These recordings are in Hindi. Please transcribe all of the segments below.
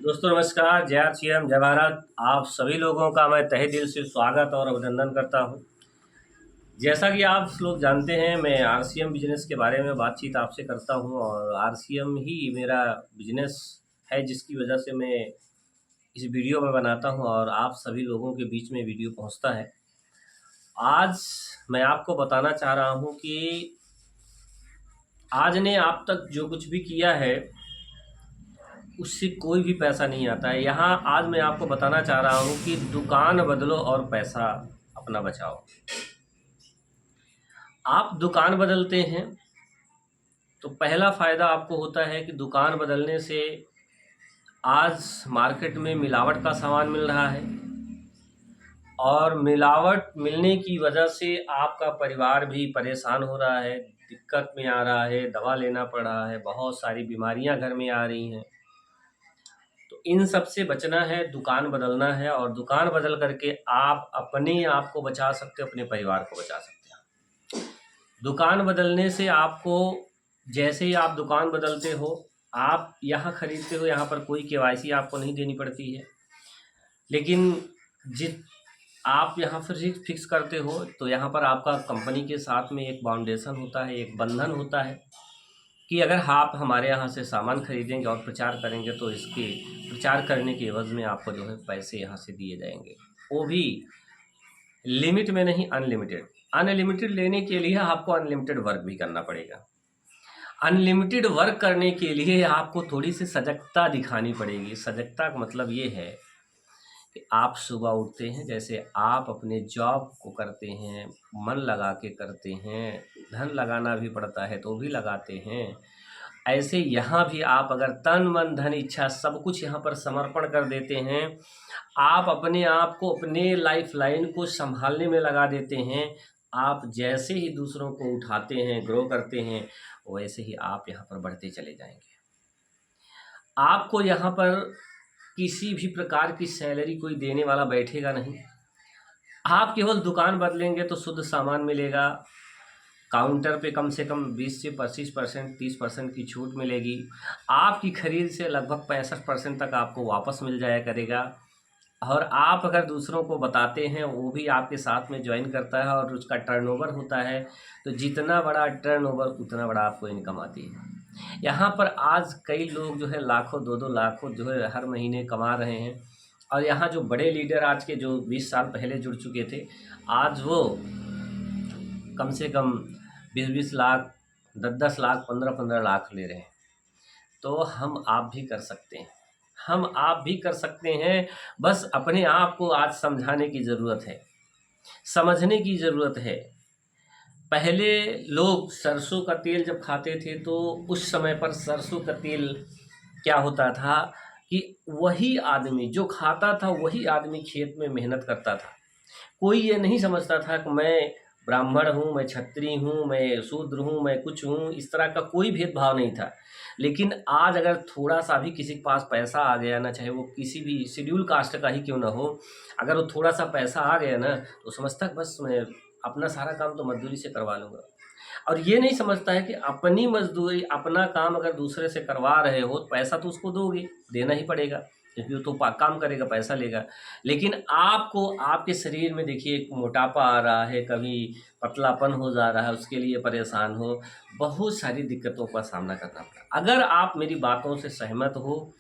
दोस्तों नमस्कार, जय श्री राम, जय भारत। आप सभी लोगों का मैं तहे दिल से स्वागत और अभिनंदन करता हूं। जैसा कि आप लोग जानते हैं, मैं आरसीएम बिजनेस के बारे में बातचीत आपसे करता हूं और आरसीएम ही मेरा बिजनेस है, जिसकी वजह से मैं इस वीडियो में बनाता हूं और आप सभी लोगों के बीच में वीडियो पहुंचता है। आज मैं आपको बताना चाह रहा हूं कि आज ने आप तक जो कुछ भी किया है उससे कोई भी पैसा नहीं आता है। यहाँ आज मैं आपको बताना चाह रहा हूँ कि दुकान बदलो और पैसा अपना बचाओ। आप दुकान बदलते हैं तो पहला फ़ायदा आपको होता है कि दुकान बदलने से आज मार्केट में मिलावट का सामान मिल रहा है और मिलावट मिलने की वजह से आपका परिवार भी परेशान हो रहा है, दिक्कत में आ रहा है, दवा लेना पड़ रहा है, बहुत सारी बीमारियां घर में आ रही हैं। तो इन सब से बचना है, दुकान बदलना है और दुकान बदल करके आप अपने आप को बचा सकते हो, अपने परिवार को बचा सकते हो। दुकान बदलने से आपको, जैसे ही आप दुकान बदलते हो, आप यहाँ खरीदते हो, यहाँ पर कोई केवाईसी आपको नहीं देनी पड़ती है। लेकिन जित आप यहाँ पर फिक्स करते हो तो यहाँ पर आपका कंपनी के साथ में एक बाउंडेशन होता है, एक बंधन होता है कि अगर आप हमारे यहाँ से सामान खरीदेंगे और प्रचार करेंगे तो इसके प्रचार करने के एवज़ में आपको जो है पैसे यहाँ से दिए जाएंगे, वो भी लिमिट में नहीं, अनलिमिटेड। अनलिमिटेड लेने के लिए आपको अनलिमिटेड वर्क भी करना पड़ेगा। अनलिमिटेड वर्क करने के लिए आपको थोड़ी सी सजगता दिखानी पड़ेगी। सजगता का मतलब ये है कि आप सुबह उठते हैं, जैसे आप अपने जॉब को करते हैं, मन लगा के करते हैं, धन लगाना भी पड़ता है तो भी लगाते हैं, ऐसे यहाँ भी आप अगर तन मन धन इच्छा सब कुछ यहाँ पर समर्पण कर देते हैं, आप अपने आप को, अपने लाइफ लाइन को संभालने में लगा देते हैं, आप जैसे ही दूसरों को उठाते हैं, ग्रो करते हैं, वैसे ही आप यहाँ पर बढ़ते चले जाएंगे। आपको यहाँ पर किसी भी प्रकार की सैलरी कोई देने वाला बैठेगा नहीं। आप केवल दुकान बदलेंगे तो शुद्ध सामान मिलेगा, काउंटर पे कम से कम 20 से 25%, 30% की छूट मिलेगी। आपकी खरीद से लगभग 65% तक आपको वापस मिल जाया करेगा। और आप अगर दूसरों को बताते हैं, वो भी आपके साथ में ज्वाइन करता है और उसका टर्नओवर होता है, तो जितना बड़ा टर्नओवर उतना बड़ा आपको इनकम आती है। यहाँ पर आज कई लोग जो है लाखों, 2-2 लाखों जो है हर महीने कमा रहे हैं। और यहाँ जो बड़े लीडर आज के, जो 20 साल पहले जुड़ चुके थे, आज वो कम से कम 20-20 लाख, 10-10 लाख, 15-15 लाख ले रहे हैं। तो हम आप भी कर सकते हैं, हम आप भी कर सकते हैं। बस अपने आप को आज समझाने की ज़रूरत है, समझने की ज़रूरत है। पहले लोग सरसों का तेल जब खाते थे तो उस समय पर सरसों का तेल क्या होता था कि वही आदमी जो खाता था, वही आदमी खेत में मेहनत करता था। कोई ये नहीं समझता था कि मैं ब्राह्मण हूँ, मैं क्षत्रिय हूँ, मैं शूद्र हूँ, मैं कुछ हूँ, इस तरह का कोई भेदभाव नहीं था। लेकिन आज अगर थोड़ा-सा भी किसी के पास पैसा आ गया ना, चाहे वो किसी भी शेड्यूल कास्ट का ही क्यों ना हो, अगर वो थोड़ा-सा पैसा आ गया ना, तो समझता है बस मैं अपना सारा काम तो मज़दूरी से करवा लूँगा। और ये नहीं समझता है कि अपनी मज़दूरी, अपना काम अगर दूसरे से करवा रहे हो, तो पैसा तो उसको दोगे, देना ही पड़ेगा, क्योंकि वो तो काम करेगा, पैसा लेगा। लेकिन आपको आपके शरीर में देखिए एक मोटापा आ रहा है, कभी पतलापन हो जा रहा है, उसके लिए परेशान हो, बहुत सारी दिक्कतों का सामना करना पड़ा। अगर आप मेरी बातों से सहमत हो,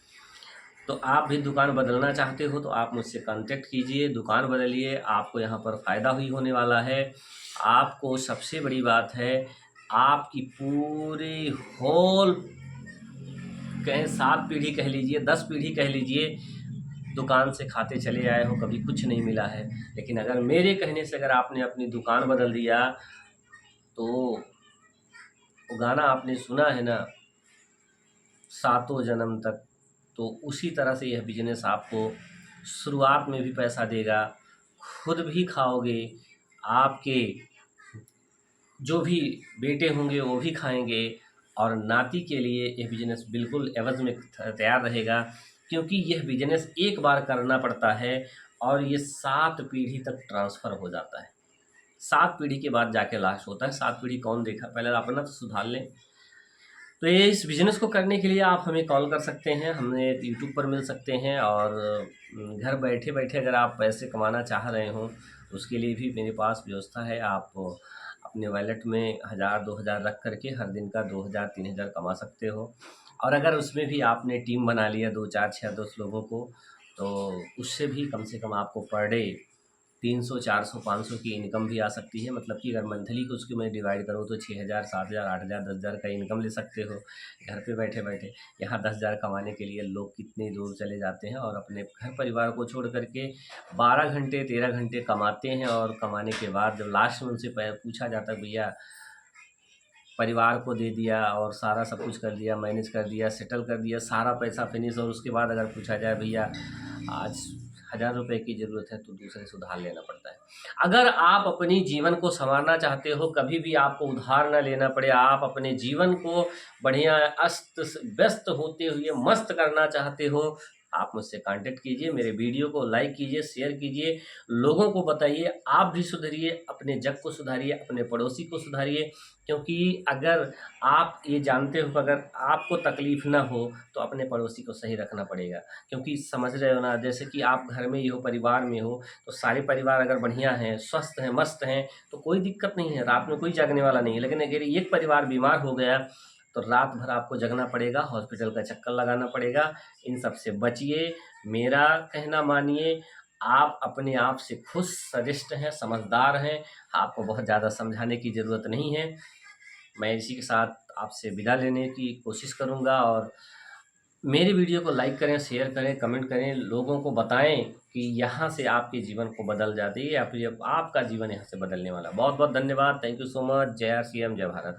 तो आप भी दुकान बदलना चाहते हो तो आप मुझसे कांटेक्ट कीजिए, दुकान बदलिए, आपको यहाँ पर फ़ायदा ही होने वाला है। आपको सबसे बड़ी बात है, आपकी पूरी होल कहें 7 पीढ़ी कह लीजिए, 10 पीढ़ी कह लीजिए, दुकान से खाते चले आए हो, कभी कुछ नहीं मिला है। लेकिन अगर मेरे कहने से अगर आपने अपनी दुकान बदल दिया, तो वो गाना आपने सुना है ना, सातों जन्म तक, तो उसी तरह से यह बिजनेस आपको शुरुआत में भी पैसा देगा, खुद भी खाओगे, आपके जो भी बेटे होंगे वो भी खाएंगे, और नाती के लिए यह बिजनेस बिल्कुल एवज़ में तैयार रहेगा, क्योंकि यह बिजनेस एक बार करना पड़ता है और ये 7 पीढ़ी तक ट्रांसफ़र हो जाता है। 7 पीढ़ी के बाद जाके लास्ट होता है। 7 पीढ़ी कौन देखा, पहले अपना तो सुधार लें। तो ये इस बिज़नेस को करने के लिए आप हमें कॉल कर सकते हैं, हमें यूट्यूब पर मिल सकते हैं। और घर बैठे बैठे अगर आप पैसे कमाना चाह रहे हों, उसके लिए भी मेरे पास व्यवस्था है। आप अपने वॉलेट में 1000-2000 रख करके हर दिन का 2000-3000 कमा सकते हो। और अगर उसमें भी आपने टीम बना लिया 2, 4, 6, 10 लोगों को, तो उससे भी कम से कम आपको पर डे 300, 400, 500 की इनकम भी आ सकती है। मतलब कि अगर मंथली को उसकी मैं डिवाइड करूँ तो 6000, 7000, 8000, 10,000 का इनकम ले सकते हो घर पे बैठे बैठे। यहाँ 10,000 कमाने के लिए लोग कितनी दूर चले जाते हैं और अपने घर परिवार को छोड़ करके 12 घंटे 13 घंटे कमाते हैं। और कमाने के बाद जब लास्ट में उनसे पूछा जाता है, भैया परिवार को दे दिया और सारा सब कुछ कर दिया, मैनेज कर दिया, सेटल कर दिया, सारा पैसा फिनिश, और उसके बाद अगर पूछा जाए भैया आज 1000 रुपये की ज़रूरत है, तो दूसरे से उधार लेना पड़ता है। अगर आप अपनी जीवन को संवारना चाहते हो, कभी भी आपको उधार ना लेना पड़े, आप अपने जीवन को बढ़िया अस्त व्यस्त होते हुए मस्त करना चाहते हो, आप मुझसे कांटेक्ट कीजिए, मेरे वीडियो को लाइक कीजिए, शेयर कीजिए, लोगों को बताइए, आप भी सुधरिए, अपने जग को सुधारिए, अपने पड़ोसी को सुधारिए। क्योंकि अगर आप ये जानते हो कि अगर आपको तकलीफ़ ना हो तो अपने पड़ोसी को सही रखना पड़ेगा। क्योंकि समझ रहे हो ना, जैसे कि आप घर में ही हो, परिवार में हो, तो सारे परिवार अगर बढ़िया हैं, स्वस्थ हैं, मस्त हैं, तो कोई दिक्कत नहीं है, रात में कोई जागने वाला नहीं है। लेकिन अगर एक परिवार बीमार हो गया तो रात भर आपको जगना पड़ेगा, हॉस्पिटल का चक्कर लगाना पड़ेगा। इन सब से बचिए, मेरा कहना मानिए। आप अपने आप से खुद सजस्ट हैं, समझदार हैं, आपको बहुत ज़्यादा समझाने की ज़रूरत नहीं है। मैं इसी के साथ आपसे विदा लेने की कोशिश करूँगा। और मेरी वीडियो को लाइक करें, शेयर करें, कमेंट करें, लोगों को बताएं कि यहाँ से आपके जीवन को बदल जाती है या फिर आपका जीवन यहाँ से बदलने वाला। बहुत बहुत धन्यवाद। Thank you so much. जय श्री राम, जय भारत।